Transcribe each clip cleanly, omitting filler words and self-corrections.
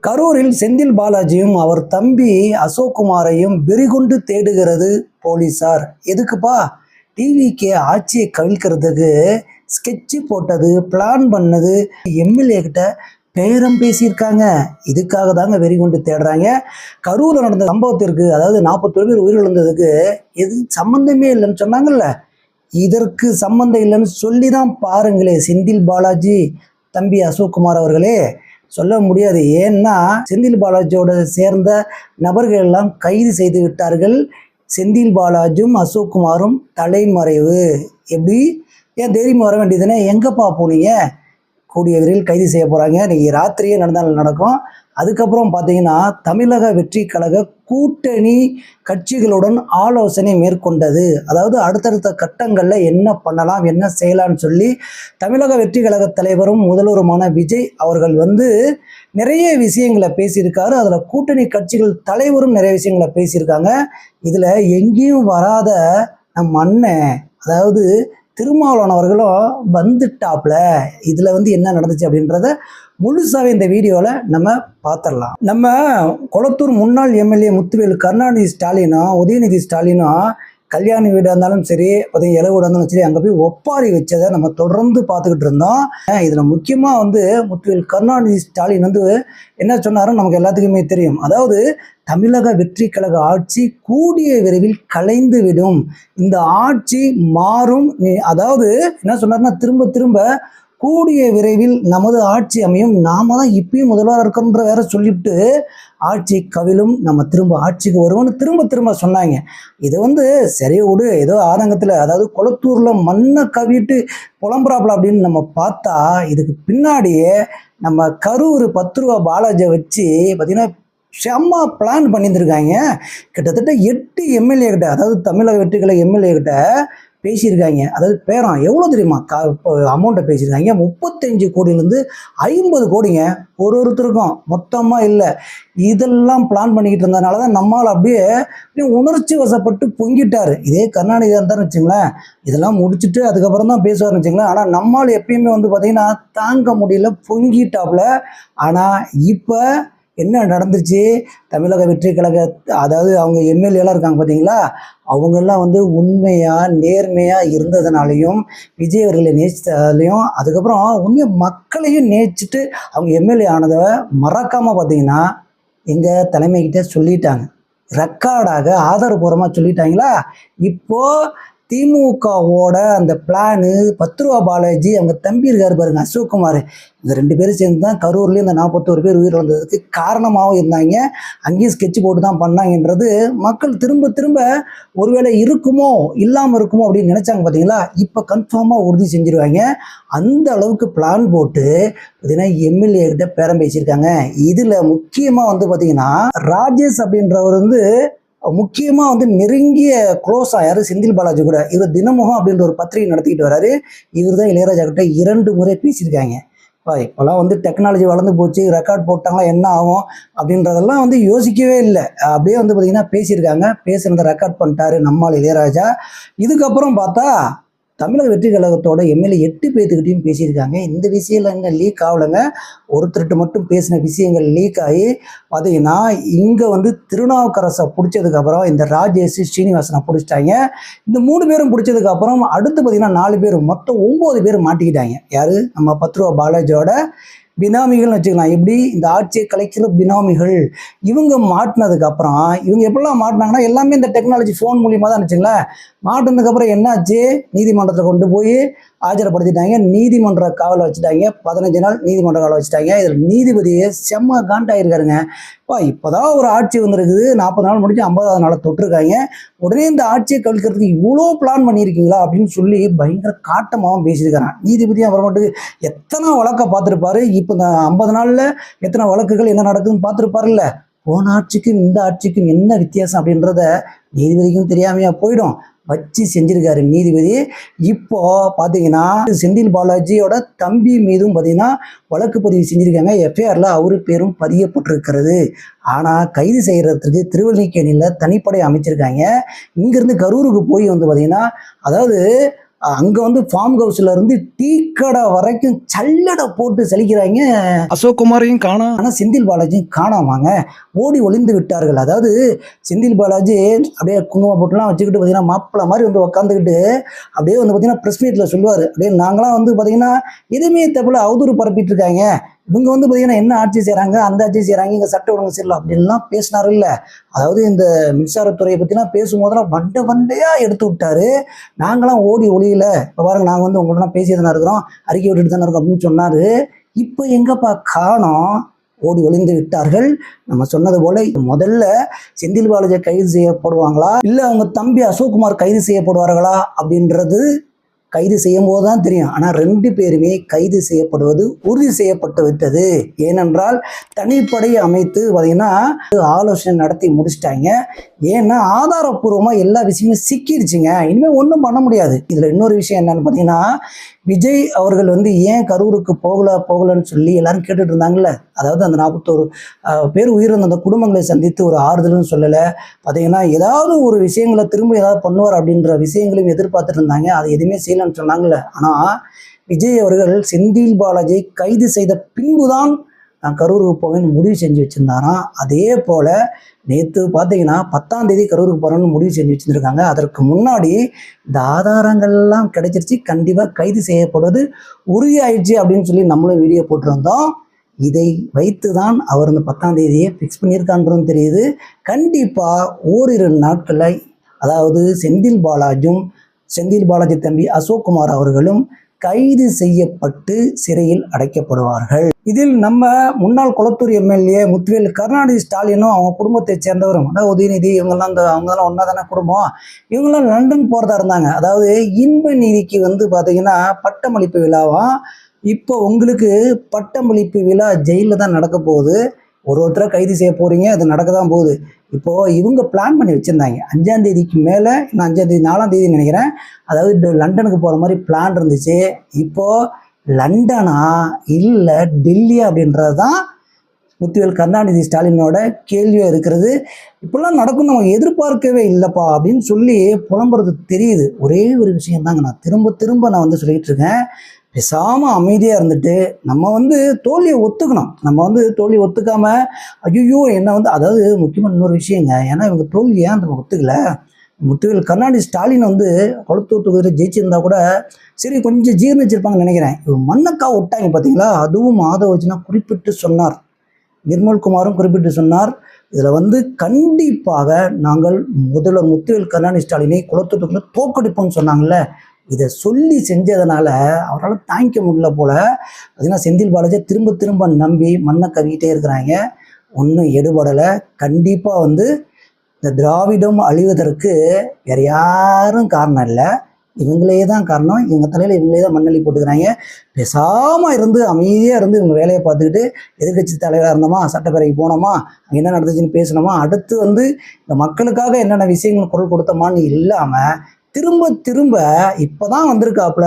கரூரில் செந்தில் பாலாஜியும் அவர் தம்பி அசோக்குமாரையும் வெறிகொண்டு தேடுகிறது போலீசார். எதுக்குப்பா? டிவிக்கு ஆட்சியை கவிழ்க்கிறதுக்கு ஸ்கெட்சு போட்டது, பிளான் பண்ணது, எம்எல்ஏ கிட்ட பேரம் பேசியிருக்காங்க. இதுக்காக தாங்க வெறிகொண்டு தேடுறாங்க. கரூரில் நடந்த சம்பவத்திற்கு, அதாவது 41 பேர் உயிரிழந்ததுக்கு எது சம்பந்தமே இல்லைன்னு சொன்னாங்கல்ல, இதற்கு சம்பந்தம் இல்லைன்னு சொல்லி தான் பாருங்களே செந்தில் பாலாஜி தம்பி அசோக்குமார் அவர்களே. சொல்ல முடியாது. ஏன்னா செந்தில் பாலாஜியோட சேர்ந்த நபர்கள் எல்லாம் கைது செய்து விட்டார்கள். செந்தில் பாலாஜியும் அசோக்குமாரும் தலைமறைவு. எப்படி? ஏன் தைரியமாக வர வேண்டியதுன்னு எங்கப்பா போனீங்க? கூடிய விரைவில் கைது செய்ய போகிறாங்க. இன்றைக்கி ராத்திரியே நடந்தாலும் நடக்கும். அதுக்கப்புறம் பார்த்தீங்கன்னா தமிழக வெற்றி கழக கூட்டணி கட்சிகளுடன் ஆலோசனை மேற்கொண்டது. அதாவது அடுத்தடுத்த கட்டங்களில் என்ன பண்ணலாம், என்ன செய்யலாம்னு சொல்லி தமிழக வெற்றி கழக தலைவரும் முதல்வருமான விஜய் அவர்கள் நிறைய விஷயங்களை பேசியிருக்காரு. அதில் கூட்டணி கட்சிகள் தலைவரும் நிறைய விஷயங்களை பேசியிருக்காங்க. இதில் எங்கேயும் வராத நம் அண்ணன், அதாவது திருமாவளவன் அவர்களும் வந்துட்டாப்ல. இதில் என்ன நடந்துச்சு அப்படின்றத முழுசாவே இந்த வீடியோவில் நம்ம பார்த்துடலாம். நம்ம கொளத்தூர் முன்னாள் எம்எல்ஏ முத்துவேல் கருணாநிதி ஸ்டாலினும் உதயநிதி ஸ்டாலினும் கல்யாண வீடாக இருந்தாலும் சரி, இலை வீடாக இருந்தாலும் சரி, அங்கே போய் ஒப்பாரி வச்சதை நம்ம தொடர்ந்து பார்த்துக்கிட்டு இருந்தோம். இதில் முக்கியமாக முத்துவேல் கருணாநிதி ஸ்டாலின் என்ன சொன்னாரும் நமக்கு எல்லாத்துக்குமே தெரியும். அதாவது தமிழக வெற்றி கழக ஆட்சி கூடிய விரைவில் கலைந்து விடும், இந்த ஆட்சி மாறும். அதாவது என்ன சொன்னார்னா, திரும்ப திரும்ப கூடிய விரைவில் நமது ஆட்சி அமையும், நாம தான் இப்பயும் முதல்வராக இருக்கோன்ற வேற சொல்லிவிட்டு ஆட்சி கவிழும், நம்ம திரும்ப ஆட்சிக்கு வருவோம்னு திரும்ப திரும்ப சொன்னாங்க. இது சரி விடு, ஏதோ ஆதங்கத்தில், அதாவது கொளத்தூரில் மண்ணை கவிட்டு புலம்புறாப்புல அப்படின்னு நம்ம பார்த்தா, இதுக்கு பின்னாடியே நம்ம கரூர் 10 ரூபா பாலாஜியை வச்சு பார்த்தீங்கன்னா செம்ம பிளான் பண்ணியிருந்திருக்காங்க. கிட்டத்தட்ட 8 எம்எல்ஏ கிட்ட, அதாவது தமிழக வெற்றி கழக எம்எல்ஏ கிட்ட பேசியிருக்காங்க. அதாவது பேரம் எவ்வளோ தெரியுமா? அமௌண்ட்டை பேசியிருக்காங்க. 35 கோடியிலேருந்து 50 கோடிங்க ஒருத்தருக்கும் மொத்தமாக இல்லை. இதெல்லாம் பிளான் பண்ணிக்கிட்டு இருந்ததுனால தான் நம்மால் அப்படியே உணர்ச்சி வசப்பட்டு பொங்கிட்டார். இதே கருணாநிதியாக இருந்தான்னு வச்சுங்களேன், இதெல்லாம் முடிச்சுட்டு அதுக்கப்புறம் தான் பேசுவார்னு வச்சுங்களேன். ஆனால் நம்மால் எப்பயுமே பார்த்தீங்கன்னா தாங்க முடியல, பொங்கிட்டாப்புல. ஆனால் இப்போ என்ன நடந்துச்சு? தமிழக வெற்றி கழக, அதாவது அவங்க எம்எல்ஏலாம் இருக்காங்க பார்த்தீங்களா, அவங்கெல்லாம் உண்மையாக நேர்மையாக இருந்ததுனாலையும் விஜய் அவர்களை நேசித்ததாலையும், அதுக்கப்புறம் உண்மையாக மக்களையும் நேசிச்சுட்டு அவங்க எம்எல்ஏ ஆனதை மறக்காமல் பார்த்தீங்கன்னா எங்கள் தலைமைக்கிட்ட சொல்லிட்டாங்க. ரெக்கார்டாக ஆதாரபூர்வமாக சொல்லிட்டாங்களா. இப்போது திமுகவோட அந்த பிளானு 10 ரூபா பாலாஜி, அவங்க தம்பி இருக்காரு பாருங்க அசோக்குமார், இந்த 2 பேரும் சேர்ந்து தான் கரூர்லேயும் இந்த 41 பேர் உயிரிழந்ததுக்கு காரணமாகவும் இருந்தாங்க. அங்கேயும் ஸ்கெட்ச் போட்டு தான் பண்ணாங்கன்றது மக்கள் திரும்ப திரும்ப ஒருவேளை இருக்குமோ இல்லாமல் இருக்குமோ அப்படின்னு நினச்சாங்க பார்த்தீங்களா. இப்போ கன்ஃபார்மாக உறுதி செஞ்சுருவாங்க. அந்த அளவுக்கு பிளான் போட்டு பார்த்தீங்கன்னா எம்எல்ஏ கிட்ட பேரம் பேசியிருக்காங்க. இதில் முக்கியமாக பார்த்தீங்கன்னா ராஜேஷ் அப்படின்றவர் முக்கியமாக நெருங்கிய க்ளோஸாக யார் செந்தில் பாலாஜி கூட. இவர் தினமுகம் அப்படின்ற ஒரு பத்திரிகை நடத்திக்கிட்டு வராரு. இவர் தான் இளையராஜா கிட்ட 2 முறை பேசியிருக்காங்க. இப்போலாம் டெக்னாலஜி வளர்ந்து போச்சு, ரெக்கார்ட் போட்டாங்களா என்ன ஆகும் அப்படின்றதெல்லாம் யோசிக்கவே இல்லை. அப்படியே பார்த்தீங்கன்னா பேசியிருக்காங்க. பேசுனதை ரெக்கார்ட் பண்ணிட்டாரு நம்மால் இளையராஜா. இதுக்கப்புறம் பார்த்தா தமிழக வெற்றி கழகத்தோட எம்எல்ஏ 8 பேர்த்துக்கிட்டையும் பேசியிருக்காங்க. இந்த விஷயம் என்ன லீக் ஆகலைங்க. ஒருத்தர்கிட்ட மட்டும் பேசின விஷயங்கள் லீக் ஆகி பார்த்தீங்கன்னா இங்கே திருநாவுக்கரசை பிடிச்சதுக்கப்புறம் இந்த ராஜேஷ் ஸ்ரீனிவாசனை பிடிச்சிட்டாங்க. இந்த 3 பேரும் பிடிச்சதுக்கப்புறம் அடுத்து பார்த்தீங்கன்னா 4 பேர், மொத்தம் 9 பேர் மாட்டிக்கிட்டாங்க. யார்? நம்ம 10 ரூபா பாலாஜியோட பினாமிகள்னு வச்சுக்கலாம். எப்படி? இந்த ஆட்சியை கலைக்கிற பினாமிகள். இவங்க மாட்டினதுக்கப்புறம் இவங்க எப்படிலாம் மாட்டினாங்கன்னா எல்லாமே இந்த டெக்னாலஜி ஃபோன் மூலியமாக தான் வச்சுங்களேன். மாட்டினதுக்கப்புறம் என்னாச்சு? நீதிமன்றத்தில் கொண்டு போய் ஆஜரப்படுத்திட்டாங்க. நீதிமன்ற காவலை வச்சுட்டாங்க. 15 நாள் நீதிமன்ற காவலை வச்சுட்டாங்க. இதில் நீதிபதியை செம்ம காண்டாயிருக்காருங்க. இப்போதான் ஒரு ஆட்சி வந்திருக்குது, 40 நாள் முடிஞ்சு 50வது நாளை தொட்டிருக்காங்க. உடனே இந்த ஆட்சியை கழிக்கிறதுக்கு இவ்வளோ பிளான் பண்ணியிருக்கீங்களா அப்படின்னு சொல்லி பயங்கர காட்டமாகவும் பேசியிருக்கிறான் நீதிபதியும். அப்புறமேட்டுக்கு எத்தனை வழக்கை பார்த்துருப்பாரு. இப்போ இந்த 50 நாளில் எத்தனை வழக்குகள் என்ன நடக்குதுன்னு பார்த்துருப்பாருல்ல. போன ஆட்சிக்கும் இந்த ஆட்சிக்கும் என்ன வித்தியாசம் அப்படின்றத நீதிபதிக்கும் தெரியாமையா போயிடும். வச்சு செஞ்சிருக்காரு நீதிபதி. இப்போ பார்த்தீங்கன்னா செந்தில் பாலாஜியோட தம்பி மீதும் பார்த்தீங்கன்னா வழக்கு பதிவு செஞ்சிருக்காங்க. எஃப்ஐஆரில் அவரு பேரும் பதியப்பட்டிருக்கிறது. ஆனால் கைது செய்கிறதுக்கு திருவல்லிக்கேணியில் தனிப்படை அமைச்சிருக்காங்க. இங்கேருந்து கரூருக்கு போய் பார்த்தீங்கன்னா, அதாவது அங்கே வந்து ஃபார்ம் ஹவுஸ்ல இருந்து டீ கடை வரைக்கும் சல்லடை போட்டு செழிக்கிறாங்க. அசோக் குமாரையும் காணோம். ஆனால் செந்தில் பாலாஜியும் காணாமாங்க, ஓடி ஒளிந்து விட்டார்கள். அதாவது செந்தில் பாலாஜி அப்படியே குங்கும போட்டுலாம் வச்சுக்கிட்டு பார்த்தீங்கன்னா மாப்பிள்ளை மாதிரி வந்து உட்காந்துக்கிட்டு அப்படியே வந்து பார்த்தீங்கன்னா ப்ரெஸ் மீட்டில் சொல்லுவார், அப்படியே நாங்களாம் வந்து பார்த்தீங்கன்னா எதுவுமே தப்பில் அவதூறு பரப்பிட்டு இருக்காங்க, இவங்க வந்து பார்த்தீங்கன்னா என்ன ஆட்சி செய்கிறாங்க அந்த ஆட்சி செய்கிறாங்க, இங்கே சட்ட ஒழுங்கு சரியில்லை அப்படின்லாம் பேசினாரு இல்லை. அதாவது இந்த மின்சாரத்துறையை பற்றிலாம் பேசும்போதெல்லாம் வண்டையாக எடுத்து விட்டாரு. நாங்களாம் ஓடி ஒளியில இப்போ பாருங்க, நாங்கள் வந்து உங்களெல்லாம் பேசி தானே இருக்கிறோம், அறிக்கை விட்டுட்டு தானே இருக்கோம் அப்படின்னு சொன்னார். இப்போ எங்கப்பா காணோம், ஓடி ஒளிந்து விட்டார்கள். நம்ம சொன்னது போல முதல்ல செந்தில் பாலாஜி கைது செய்யப்படுவாங்களா இல்லை அவங்க தம்பி அசோக்குமார் கைது செய்யப்படுவார்களா அப்படின்றது கைது செய்யும் போது தான் தெரியும். ஆனால் 2 பேருமே கைது செய்யப்படுவது உறுதி செய்யப்பட்டு விட்டது. ஏனென்றால் தனிப்படை அமைத்து பார்த்தீங்கன்னா ஆலோசனை நடத்தி முடிச்சிட்டாங்க. ஏன்னா ஆதாரப்பூர்வமாக எல்லா விஷயமும் சிக்கிடுச்சுங்க, இனிமேல் ஒன்றும் பண்ண முடியாது. இதில் இன்னொரு விஷயம் என்னன்னு பார்த்தீங்கன்னா, விஜய் அவர்கள் வந்து ஏன் கரூருக்கு போகலன்னு சொல்லி எல்லாரும் கேட்டுட்டு இருந்தாங்கல்ல. அதாவது அந்த 41 பேர் உயிரிழந்த அந்த குடும்பங்களை சந்தித்து ஒரு ஆறுதலும் சொல்லலை. பார்த்தீங்கன்னா ஏதாவது ஒரு விஷயங்களை திரும்ப ஏதாவது பண்ணுவார் அப்படின்ற விஷயங்களையும் எதிர்பார்த்துட்டு இருந்தாங்க. அது எதுவுமே செய்யலைன்னு சொன்னாங்கல்ல. ஆனால் விஜய் அவர்கள் செந்தில் பாலாஜியை கைது செய்த பின்புதான் நான் கரூருக்கு போவேன்னு முடிவு செஞ்சு வச்சுருந்தாராம். அதே போல் நேற்று பார்த்தீங்கன்னா 10ஆம் தேதி கரூருக்கு போகிறோன்னு முடிவு செஞ்சு வச்சுருக்காங்க. அதற்கு முன்னாடி இந்த ஆதாரங்கள்லாம் கிடைச்சிருச்சு, கண்டிப்பாக கைது செய்யப்படுவது உறுதியாயிடுச்சு அப்படின்னு சொல்லி நம்மளும் வீடியோ போட்டிருந்தோம். இதை வைத்து தான் அவர் இந்த 10ஆம் தேதியை ஃபிக்ஸ் பண்ணியிருக்கான்றதும் தெரியுது. கண்டிப்பாக ஓரிரு நாட்களில் அதாவது செந்தில் பாலாஜி தம்பி அசோக் குமார் அவர்களும் கைது செய்யப்பட்டு சிறையில் அடைக்கப்படுவார்கள். இதில் நம்ம முன்னாள் குளத்தூர் எம்எல்ஏ முத்துவேல் கருணாநிதி ஸ்டாலினும் அவங்க குடும்பத்தை சேர்ந்தவரும், அதாவது உதயநிதி இவங்கெல்லாம் அவங்கெல்லாம் ஒன்றா தானே குடும்பம், இவங்கெல்லாம் லண்டன் போகிறதா இருந்தாங்க. அதாவது இன்ப நீதிக்கு வந்து பார்த்தீங்கன்னா பட்டமளிப்பு விழாவாம். இப்போ உங்களுக்கு பட்டமளிப்பு விழா ஜெயிலில் தான் நடக்க போகுது. ஒருத்தரை கைது செய்ய போகிறீங்க, அது நடக்க தான் போகுது. இப்போது இவங்க பிளான் பண்ணி வச்சுருந்தாங்க 5ஆம் தேதிக்கு மேலே, இன்னும் 5ஆம் தேதி 4ஆம் தேதி நினைக்கிறேன், அதாவது லண்டனுக்கு போகிற மாதிரி பிளான் இருந்துச்சு. இப்போது லண்டனா இல்லை டெல்லியா அப்படின்றது தான் முத்துவேல் கருணாநிதி ஸ்டாலினோட கேள்வியாக இருக்கிறது. இப்படிலாம் நடக்கும் நம்ம எதிர்பார்க்கவே இல்லைப்பா அப்படின்னு சொல்லி புலம்புறது தெரியுது. ஒரே ஒரு விஷயந்தாங்க நான் திரும்ப வந்து சொல்லிகிட்டு இருக்கேன், பேசாமல் அமைதியாக இருந்துட்டு நம்ம வந்து தோல்வியை ஒத்துக்கணும். நம்ம வந்து தோல்வியை ஒத்துக்காமல் ஐயோ என்ன வந்து, அதாவது முக்கியமான இன்னொரு விஷயங்க, ஏன்னா இவங்க தோல்வி ஏன் நம்ம ஒத்துக்கலை, முத்துவேல் கருணாநிதி ஸ்டாலின் வந்து குளத்தூர் தொகுதியில் ஜெயிச்சிருந்தா கூட சரி கொஞ்சம் ஜீர்ணிச்சிருப்பாங்கன்னு நினைக்கிறேன். இவங்க மண்ணக்கா விட்டாங்க பார்த்தீங்களா, அதுவும் ஆதவர்ஜுனா குறிப்பிட்டு சொன்னார், நிர்மல்குமாரும் குறிப்பிட்டு சொன்னார். இதில் வந்து கண்டிப்பாக நாங்கள் முதல்வர் முத்துவேல் கருணாநிதி ஸ்டாலினை குளத்தூர் தொகுதியில் தோக்கடிப்போம்னு சொன்னாங்கல்ல, இதை சொல்லி செஞ்சதுனால அவரால் தாங்கிக்க முடியல போல. பார்த்தீங்கன்னா செந்தில் பாலாஜியை திரும்ப நம்பி மண்ணை கவிக்கிட்டே இருக்கிறாங்க, ஒன்றும் எடுபடலை. கண்டிப்பாக வந்து இந்த திராவிடம் அழிவதற்கு வேறு யாரும் காரணம் இல்லை, இவங்களே தான் காரணம். இவங்க தலையில் இவங்களே தான் மண்ணள்ளி போட்டுக்கிறாங்க. பேசாமல் இருந்து அமைதியாக இருந்து இவங்க வேலையை பார்த்துக்கிட்டு எதிர்கட்சி தலைவராக இருந்தோமா, சட்டப்பேரவைக்கு போனோமா, அங்கே என்ன நடந்துச்சுன்னு பேசணுமா, அடுத்து வந்து இந்த மக்களுக்காக என்னென்ன விஷயங்கள் குரல் கொடுத்தோமான்னு இல்லாமல் திரும்ப இப்போ தான் வந்திருக்காப்புல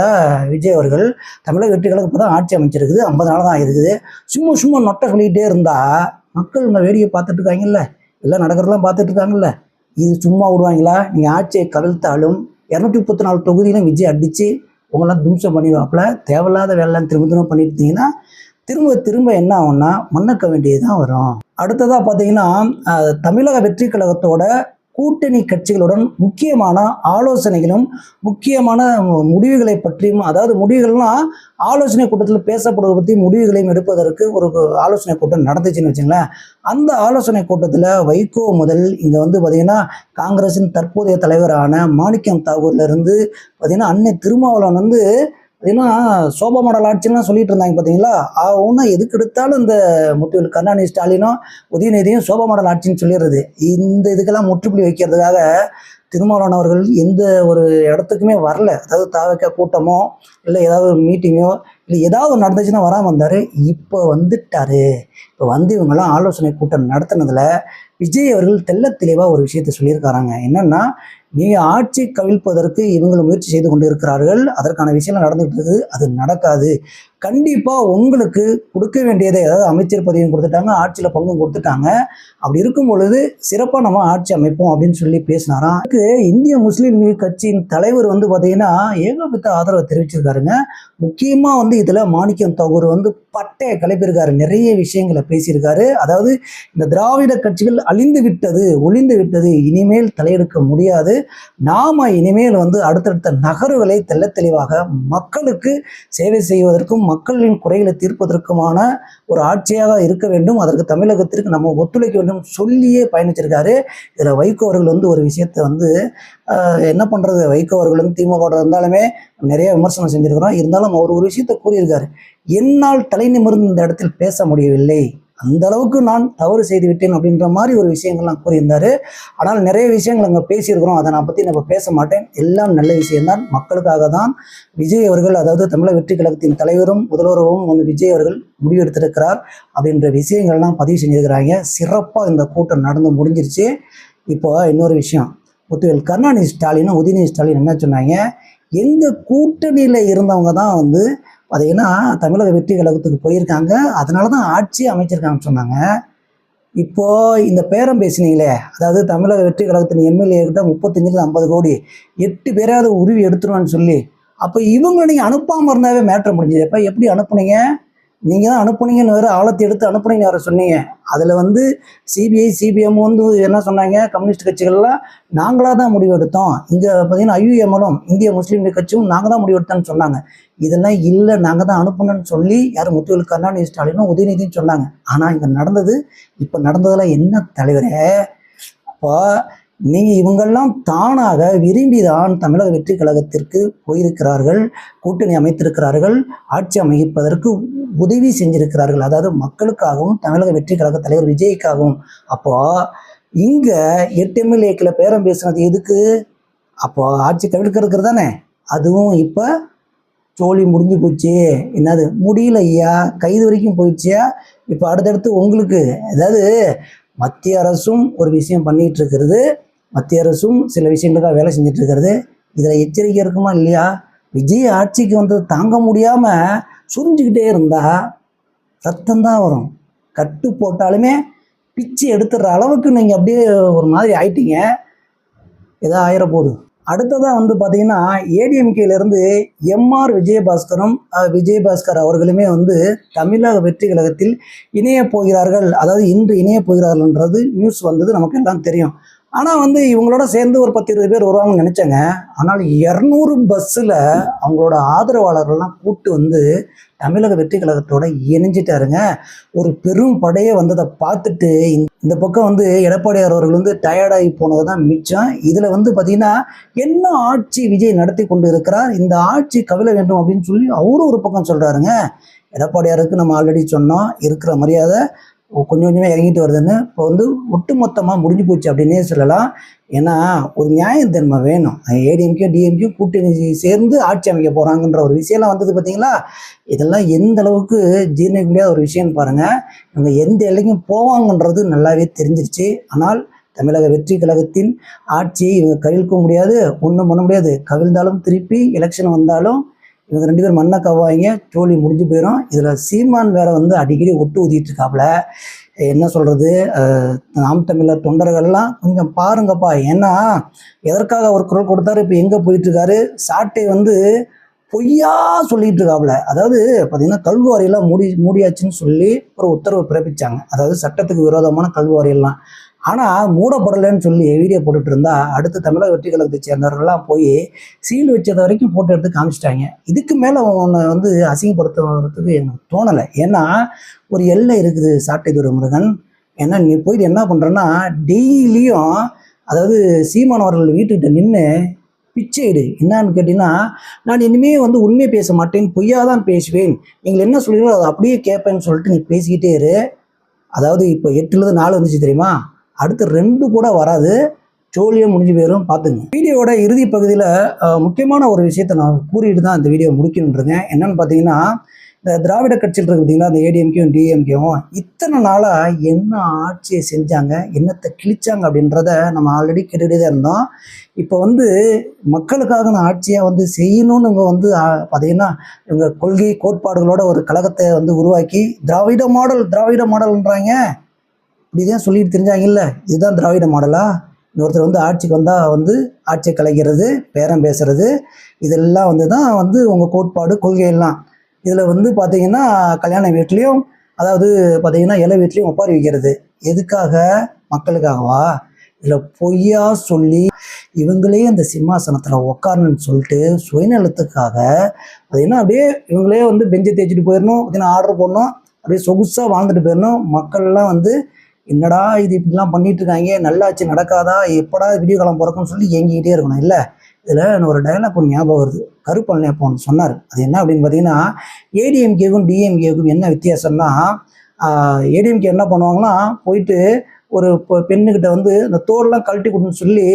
விஜய் அவர்கள். தமிழக வெற்றி கழகம் இப்போ தான் ஆட்சி அமைச்சிருக்குது, 50 நாள் தான் இருக்குது. சும்மா நொட்டை சொல்லிகிட்டே இருந்தால் மக்கள் உங்கள் வேடியை பார்த்துட்டு இருக்காங்கல்ல, எல்லாம் நடக்கிறதெல்லாம் பார்த்துட்டு இருக்காங்கல்ல, இது சும்மா விடுவாங்களா? நீங்கள் ஆட்சியை கவிழ்த்தாலும் 234 தொகுதியிலும் விஜய் அடித்து உங்களாம் தும்சம் பண்ணிடுவாப்புல. தேவையில்லாத வேலைலாம் திரும்ப பண்ணிட்டு இருந்தீங்கன்னா திரும்ப என்ன ஆகும்னா மண்ணக்க வேண்டியது தான் வரும். அடுத்ததாக பார்த்தீங்கன்னா தமிழக வெற்றி கழகத்தோட கூட்டணி கட்சிகளுடன் முக்கியமான ஆலோசனைகளும் முக்கியமான முடிவுகளை பற்றியும், அதாவது முடிவுகள்லாம் ஆலோசனை கூட்டத்தில் பேசப்படுவதை பற்றி முடிவுகளையும் எடுப்பதற்கு ஒரு ஆலோசனை கூட்டம் நடந்துச்சுன்னு வச்சுங்களேன். அந்த ஆலோசனை கூட்டத்தில் வைகோ முதல் இங்கே வந்து பார்த்திங்கன்னா காங்கிரஸின் தற்போதைய தலைவரான மாணிக்கம் தாகூர்லேருந்து பார்த்திங்கன்னா அன்னை திருமாவளவன் வந்து பார்த்திங்கன்னா சோபா மாடல் ஆட்சிலாம் சொல்லிட்டு இருந்தாங்க பார்த்தீங்களா. ஒன்றா எதுக்கு எடுத்தாலும் இந்த முத்துவேல் கருணாநிதி ஸ்டாலினும் உதயநிதியும் சோபா மாடல் ஆட்சின்னு சொல்லிடுறது. இந்த இதுக்கெல்லாம் முற்றுப்புள்ளி வைக்கிறதுக்காக திருமாவளவன் அவர்கள் எந்த ஒரு இடத்துக்குமே வரல. அதாவது தாவக கூட்டமோ இல்லை ஏதாவது ஒரு மீட்டிங்கோ இல்லை ஏதாவது நடந்துச்சுன்னா வராமல் வந்தார். இப்போ வந்துட்டார். இப்போ வந்து இவங்கெல்லாம் ஆலோசனை கூட்டம் நடத்தினதில் விஜய் அவர்கள் தெளிவாக ஒரு விஷயத்தை சொல்லியிருக்காராங்க. என்னென்னா, நீங்கள் ஆட்சி கவிழ்ப்பதற்கு இவங்க முயற்சி செய்து கொண்டு இருக்கிறார்கள், அதற்கான விஷயம்லாம் நடந்துகிட்டு இருக்குது, அது நடக்காது. கண்டிப்பாக உங்களுக்கு கொடுக்க வேண்டியதை, அதாவது அமைச்சர் பதவியும் கொடுத்துட்டாங்க, ஆட்சியில் பங்கும் கொடுத்துட்டாங்க. அப்படி இருக்கும் பொழுது சிறப்பாக நம்ம ஆட்சி அமைப்போம் அப்படின்னு சொல்லி பேசினாராம். அதுக்கு இந்திய முஸ்லீம் லீக் கட்சியின் தலைவர் வந்து பார்த்தீங்கன்னா ஏகபத்த ஆதரவை தெரிவிச்சிருக்காருங்க. முக்கியமாக வந்து இதில் மாணிக்கம் தகூர் வந்து பட்டையை கிளப்பியிருக்காரு, நிறைய விஷயங்களை பேசியிருக்காரு. அதாவது இந்த திராவிட கட்சிகள் அழிந்து விட்டது, ஒளிந்து விட்டது, இனிமேல் தலையெடுக்க முடியாது. நாம இனிமேல் வந்து அடுத்தடுத்த நகர்வுகளை தெள்ள தெளிவாக மக்களுக்கு சேவை செய்வதற்கும் மக்களின் குறைகளை தீர்ப்பதற்குமான ஒரு ஆட்சியாக இருக்க வேண்டும். அதற்கு தமிழகத்திற்கு நம்ம ஒத்துழைக்க வேண்டும் சொல்லியே பயணிச்சிருக்காரு. இதில் வைகோ அவர்கள் வந்து ஒரு விஷயத்தை வந்து என்ன பண்ணுறது, வைகோ அவர்கள் வந்து திமுக இருந்தாலுமே நிறைய விமர்சனம் செஞ்சுருக்கிறோம். இருந்தாலும் அவர் ஒரு விஷயத்தை கூறியிருக்காரு, என்னால் தலை நிமிர்ந்து இந்த இடத்தில் பேச முடியவில்லை, அந்த அளவுக்கு நான் தவறு செய்து விட்டேன் அப்படின்ற மாதிரி ஒரு விஷயங்கள்லாம் கூறியிருந்தாரு. ஆனால் நிறைய விஷயங்கள் அங்கே பேசியிருக்கிறோம், அதை நான் பற்றி நம்ம பேச மாட்டேன். எல்லாம் நல்ல விஷயம்தான், மக்களுக்காக தான் விஜய் அவர்கள், அதாவது தமிழக வெற்றி கழகத்தின் தலைவரும் முதல்வரும் வந்து விஜய் அவர்கள் முடிவெடுத்திருக்கிறார் அப்படின்ற விஷயங்கள்லாம் பதிவு செஞ்சுருக்கிறாங்க. சிறப்பாக இந்த கூட்டம் நடந்து முடிஞ்சிருச்சு. இப்போ இன்னொரு விஷயம், முத்துவேல் கருணாநிதி ஸ்டாலினும் உதயநிதி ஸ்டாலின் என்ன சொன்னாங்க, எங்கள் கூட்டணியில் இருந்தவங்க தான் வந்து பார்த்தீங்கன்னா தமிழக வெற்றி கழகத்துக்கு போயிருக்காங்க, அதனால தான் ஆட்சி அமைச்சிருக்காங்கன்னு சொன்னாங்க. இப்போது இந்த பேரம் பேசினீங்களே, அதாவது தமிழக வெற்றி கழகத்தின் எம்எல்ஏ கிட்ட 35-50 கோடி 8 பேராவது உருவி எடுத்துருவான்னு சொல்லி, அப்போ இவங்க நீங்கள் அனுப்பாமல் இருந்தாவே மேட்ரு முடிஞ்சது. எப்போ எப்படி அனுப்புனீங்க, நீங்கள் தான் அனுப்புனீங்கன்னு வேறு ஆழத்தை எடுத்து அனுப்புனீங்க வேறு சொன்னீங்க. அதில் வந்து சிபிஐ சிபிஎம் வந்து என்ன சொன்னாங்க, கம்யூனிஸ்ட் கட்சிகள்லாம் நாங்களாக தான் முடிவெடுத்தோம், இங்கே பார்த்தீங்கன்னா ஐயுஎம்எலும் இந்திய முஸ்லீம் லீக் கட்சியும் நாங்கள் தான் முடிவெடுத்தோன்னு சொன்னாங்க. இதெல்லாம் இல்லை, நாங்கள் தான் அனுப்பணும்னு சொல்லி யார் முத்துவேல் கருணாநிதி ஸ்டாலினும் உதயநிதியும் சொன்னாங்க. ஆனால் இங்கே நடந்தது, இப்போ நடந்ததெல்லாம் என்ன தலைவரே, அப்போ நீங்கள் இவங்கெல்லாம் தானாக விரும்பிதான் தமிழக வெற்றி கழகத்திற்கு போயிருக்கிறார்கள், கூட்டணி அமைத்திருக்கிறார்கள், ஆட்சி அமைப்பதற்கு உதவி செஞ்சிருக்கிறார்கள், அதாவது மக்களுக்காகவும் தமிழக வெற்றி கழக தலைவர் விஜய்க்காகவும். அப்போ இங்கே 8 எம்எல்ஏக்களை பேரம் பேசுனது எதுக்கு, அப்போ ஆட்சி கவிழ்க்கிறது தானே. அதுவும் இப்போ சோழி முடிஞ்சு போச்சு, என்னது முடியல ஐயா, கைது வரைக்கும் போயிடுச்சியா. இப்போ அடுத்தடுத்து உங்களுக்கு, அதாவது மத்திய அரசும் ஒரு விஷயம் பண்ணிகிட்டு இருக்கிறது, மத்திய அரசும் சில விஷயங்களுக்காக வேலை செஞ்சுட்டு இருக்கிறது. இதில் எச்சரிக்கை இருக்குமா இல்லையா, விஜய் ஆட்சிக்கு வந்து தாங்க முடியாமல் சுரிஞ்சுக்கிட்டே இருந்தால் ரத்தம்தான் வரும், கட்டு போட்டாலுமே பிச்சு எடுத்துடுற அளவுக்கு நீங்கள் அப்படியே ஒரு மாதிரி ஆயிட்டீங்க, ஏதோ ஆயிரப்போகுது. அடுத்ததாக வந்து பார்த்தீங்கன்னா ஏடிஎம்கேலேருந்து எம்ஆர் விஜயபாஸ்கர் அவர்களுமே வந்து தமிழக வெற்றி கழகத்தில் இணைய போகிறார்கள், அதாவது இன்று இணைய போகிறார்கள்ன்றது நியூஸ் வந்தது, நமக்கு எல்லாம் தெரியும். ஆனால் வந்து இவங்களோட சேர்ந்து ஒரு 10-20 பேர் வருவாங்கன்னு நினச்சாங்க. ஆனால் 200 பஸ்ஸில் அவங்களோட ஆதரவாளர்கள்லாம் கூட்டு வந்து தமிழக வெற்றி கழகத்தோட இணைஞ்சிட்டாருங்க. ஒரு பெரும் படையே வந்ததை பார்த்துட்டு இந்த பக்கம் வந்து எடப்பாடியார் அவர்கள் வந்து டயர்டாகி போனது தான் மிச்சம். இதில் வந்து பார்த்திங்கன்னா என்ன ஆட்சி விஜய் நடத்தி கொண்டு இருக்கிறார், இந்த ஆட்சி கவிழ வேண்டும் அப்படின்னு சொல்லி அவரும் ஒரு பக்கம் சொல்கிறாருங்க. எடப்பாடியாருக்கு நம்ம ஆல்ரெடி சொன்னோம், இருக்கிற மரியாதை கொஞ்சம் கொஞ்சமாக இறங்கிட்டு வருதுன்னு. இப்போ வந்து ஒட்டுமொத்தமாக முடிஞ்சு போச்சு அப்படின்னே சொல்லலாம். ஏன்னா ஒரு நியாயத்தன்மை வேணும். ஏடிஎம்கே டிஎம்கே கூட்டணி சேர்ந்து ஆட்சி அமைக்க போகிறாங்கன்ற ஒரு விஷயம்லாம் வந்தது பார்த்தீங்களா. இதெல்லாம் எந்த அளவுக்கு ஜீர்ணிக்க முடியாத ஒரு விஷயம்னு பாருங்கள். இவங்க எந்த எல்லைக்கும் போவாங்கன்றது நல்லாவே தெரிஞ்சிருச்சு. ஆனால் தமிழக வெற்றி கழகத்தின் ஆட்சியை இவங்க கவிழ்க்க முடியாது, ஒன்றும் பண்ண முடியாது. கவிழ்ந்தாலும் திருப்பி எலெக்ஷன் வந்தாலும் இவங்க 2 பேர் மண்ணை கவ்வாங்க, தோல்வி முடிஞ்சு போயிடும். இதில் சீமான் வேற வந்து அடிக்கடி ஒட்டு ஊதிட்டு இருக்காப்புல. என்ன சொல்கிறது, நாம் தமிழர் தொண்டர்கள்லாம் கொஞ்சம் பாருங்கப்பா. ஏன்னா எதற்காக அவர் குரல் கொடுத்தாரு, இப்போ எங்கே போயிட்டுருக்காரு, சாட்டை வந்து பொய்யா சொல்லிட்டு இருக்காப்புல. அதாவது பார்த்தீங்கன்னா கல்குவாரியெல்லாம் மூடியாச்சுன்னு சொல்லி ஒரு உத்தரவு பிறப்பிச்சாங்க, அதாவது சட்டத்துக்கு விரோதமான கல்குவாரியெல்லாம். ஆனால் மூடப்படலைன்னு சொல்லி வீடியோ போட்டுட்டு இருந்தா அடுத்து தமிழக வெற்றி கழகத்தை சேர்ந்தவர்கள்லாம் போய் சீல் வச்சது வரைக்கும் போட்டு எடுத்து காமிச்சிட்டாங்க. இதுக்கு மேலே உன்னை வந்து அசிங்கப்படுத்துறதுக்கு எனக்கு தோணலை. ஏன்னா ஒரு எல்லை இருக்குது சாட்டை துரைமுருகன். ஏன்னா நீ போயிட்டு என்ன பண்ணுறேன்னா டெய்லியும், அதாவது சீமான் அவர்கள் வீட்டுக்கிட்ட நின்று பிச்சைடு என்னான்னு கேட்டிங்கன்னா, நான் இனிமேல் வந்து உண்மையை பேச மாட்டேன், பொய்யா தான் பேசுவேன், நீங்கள் என்ன சொல்கிறீங்களோ அதை அப்படியே கேட்பேன்னு சொல்லிட்டு நீ பேசிக்கிட்டே இரு. அதாவது இப்போ 8லேருந்து 4 வந்துச்சு தெரியுமா, அடுத்து 2 கூட வராது, ஜோலியாக முடிஞ்சு போயிடும், பார்த்துங்க. வீடியோவோட இறுதி பகுதியில் முக்கியமான ஒரு விஷயத்தை நான் கூறிட்டு தான் இந்த வீடியோ முடிக்கணுன்றேங்க. என்னென்னு பார்த்தீங்கன்னா, இந்த திராவிட கட்சியில் இருக்கு பார்த்தீங்களா, அந்த ஏடிஎம்கேவும் டிஎம்கேவும் இத்தனை நாளாக என்ன ஆட்சியை செஞ்சாங்க, என்னத்தை கிழிச்சாங்க அப்படின்றத நம்ம ஆல்ரெடி கேட்டுகிட்டே தான் இருந்தோம். இப்போ வந்து மக்களுக்காக ஆட்சியாக வந்து செய்யணும்னு இவங்க வந்து பார்த்தீங்கன்னா இவங்க கொள்கை கோட்பாடுகளோட ஒரு கழகத்தை வந்து உருவாக்கி திராவிட மாடல்ன்றாங்க. இப்படிதான் சொல்லிட்டு தெரிஞ்சாங்கல்ல, இதுதான் திராவிட மாடலா? இன்னொருத்தர் வந்து ஆட்சிக்கு வந்தால் வந்து ஆட்சியை கலைக்கிறது, பேரம் பேசுறது, இதெல்லாம் வந்து தான் வந்து உங்கள் கோட்பாடு கொள்கையெல்லாம். இதில் வந்து பார்த்தீங்கன்னா கல்யாண வீட்லேயும், அதாவது பார்த்தீங்கன்னா இலை வீட்லேயும் ஒப்பாரி வைக்கிறது. எதுக்காக? மக்களுக்காகவா? இதில் பொய்யா சொல்லி இவங்களே அந்த சிம்மாசனத்தில் உட்காரணுன்னு சொல்லிட்டு சுயநலத்துக்காக பார்த்தீங்கன்னா அப்படியே இவங்களே வந்து பெஞ்சை தேய்ச்சிட்டு போயிடணும், பார்த்தீங்கன்னா ஆர்டர் போடணும், அப்படியே சொகுசாக வாழ்ந்துட்டு போயிடணும். மக்கள்லாம் வந்து என்னடா இது இப்படிலாம் பண்ணிட்டு இருக்காங்க, நல்லாச்சு நடக்காதா, எப்படா வீடியோ காலம் பிறக்கும்னு சொல்லி ஏங்கிக்கிட்டே இருக்கணும். இல்லை, இதில் ஒரு டைலாக் ஒன்று ஞாபகம் வருது. கருப்பழனியப்ப ஒன்று சொன்னார். அது என்ன அப்படின்னு பார்த்தீங்கன்னா, ஏடிஎம்கேக்கும் டிஎம்கேக்கும் என்ன வித்தியாசம்னா, ஏடிஎம்கே என்ன பண்ணுவாங்கன்னா போயிட்டு ஒரு பெண்ணுக்கிட்ட வந்து இந்த தோடெல்லாம் கழட்டி கொடுன்னு சொல்லி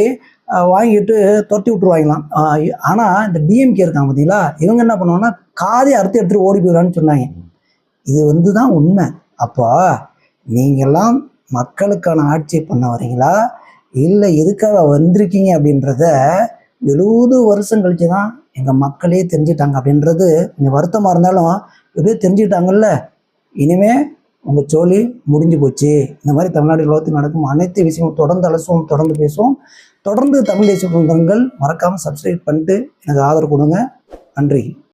வாங்கிட்டு துரத்தி விட்டுருவாங்களாம். ஆனால் இந்த டிஎம்கே இருக்காங்க பார்த்தீங்களா, இவங்க என்ன பண்ணுவாங்கன்னா காதை அறுத்து எடுத்துகிட்டு ஓடி போயிடறான்னு சொன்னாங்க. இது வந்து தான் உண்மை. அப்போ நீங்கள்லாம் மக்களுக்கான ஆட்சி பண்ண வரீங்களா, இல்லை எதுக்காக வந்திருக்கீங்க அப்படின்றத 70 வருஷம் கழிச்சு தான் எங்கள் மக்களே தெரிஞ்சுட்டாங்க. அப்படின்றது கொஞ்சம் வருத்தமாக இருந்தாலும் எப்படியோ தெரிஞ்சுக்கிட்டாங்கல்ல. இனிமே உங்கள் சோழி முடிஞ்சு போச்சு. இந்த மாதிரி தமிழ்நாடு உலகத்தில் நடக்கும் அனைத்து விஷயமும் தொடர்ந்து அலசுவோம், தொடர்ந்து பேசுவோம். தொடர்ந்து தமிழ் தேசிய சொந்தங்கள் மறக்காமல் சப்ஸ்கிரைப் பண்ணிட்டு எனக்கு ஆதரவு கொடுங்க. நன்றி.